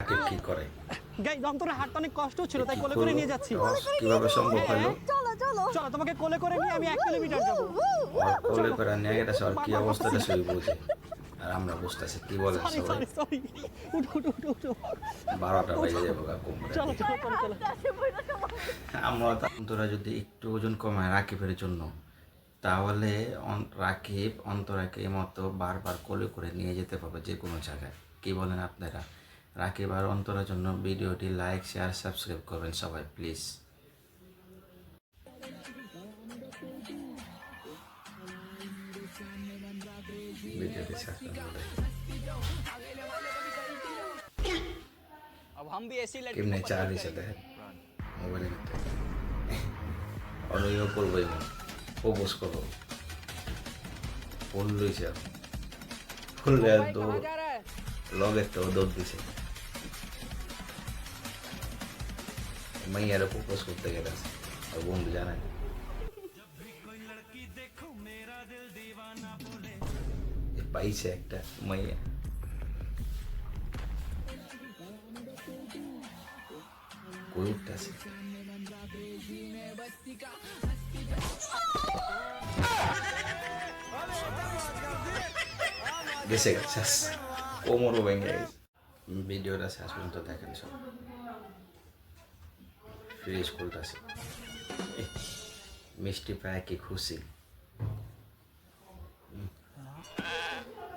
রাকিব কি করে? গাইস অন্তরে হাঁটতে অনেক কষ্ট ছিল, তাই কোলে করে নিয়ে যাচ্ছি। কিভাবে সম্ভব হলো? চলো চলো চলো তোমাকে কোলে করে নিয়ে আমি 1 কিলোমিটার যাব। ওর কোলে করে নিয়ে গেছে, আর কি অবস্থাটা সই বুঝে। আর আমরা বুঝতেছি কি বলেন সরি সবাই। সরি সরি, উঠো উঠো উঠো উঠো। 12টা বেজে যাবো কোমরে। চলো চলো চলো চলো। আমরা অন্তরা যদি একটু ওজন কমায় রাকিবের জন্য, তাহলে রাকিব অন্তরাকে মতো বারবার কোলে করে নিয়ে যেতে পারবে যে কোনো জায়গায়। কি বলেন আপনারা? রাকিব আর অন্তরার জন্য ভিডিওটি লাইক শেয়ার সাবস্ক্রাইব করবেন সবাই প্লিজ। ভিডিওটি সাবস্ক্রাইব করবেন। अब हम भी ऐसी लड़की কেমনে চা দিছে দেখেন মোবাইলের মধ্যে। অনুইও করবো, এমন প্রপোজ করবো, ফুল লইছে, ফুল তো जा रहा है লগের তো দৌড় দিছে। মাইয়ারে প্রপোজ করতে গেলে আর বন্ধু জানায় পাইছে একটা মাইয়া। কই উঠতেছে গেছে শেষ, কোমরও ভেঙে গেছে। ভিডিওটা শেষ পর্যন্ত দেখেন সব। ফ্রিজ খুলতেছে, মিষ্টি প্রায় কি খুশি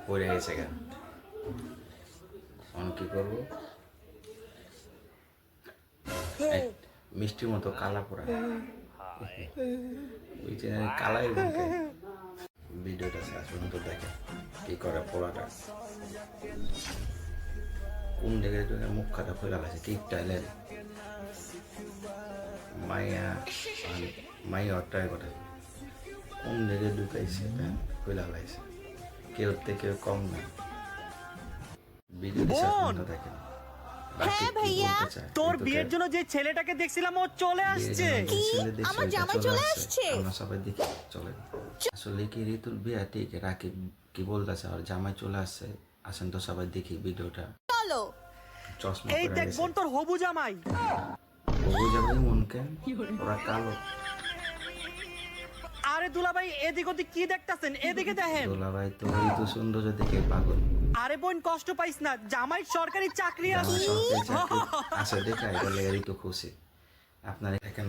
পড়ে গেছে কেন, এখন কি করবো? মিষ্টির মতো কালা পোড়া ওই যে কালাই মুখে। ভিডিওটা শেষ পর্যন্ত দেখে কি করে পোড়াটা, কোন জায়গায় মুখ খাটা খোলা লাগছে কি টাইলের মাইয়া মাইয়া ট্রাই করে কোন জায়গায় ঢুকাইছে খোলা লাগছে। কেউ থেকে কম না। ভিডিওটি শেষ পর্যন্ত দেখেন। হ্যাঁ ভাইয়া, তোর বিয়ের জন্য যে ছেলেটাকে দেখছিলাম ও চলে আসছে। আমার জামাই চলে আসছে? আমরা সবাই দেখি চলে। আসলে কি ঋতুর বিয়ে ঠিক, রাকিব কি বলতেছে আর জামাই চলে আসছে। আসেন তো সবাই দেখি ভিডিওটা। চলো চশমা এই পরে দেখ গেছে। বোন তোর হবু জামাই। ওই যাবে মনকে, ওরা কালো। আরে দুলাভাই এদিক ওদিক কি দেখতাছেন, এদিকে দেখেন। দোলাভাই তো ঋতু সৌন্দর্য দেখে পাগল। আরে বোন কষ্ট পাইস না, জামাই সরকারি চাকরি জামাই আছে। সরকারি চাকরি আছে দেখা এটা লেগে ঋতু খুশি। আপনারা দেখেন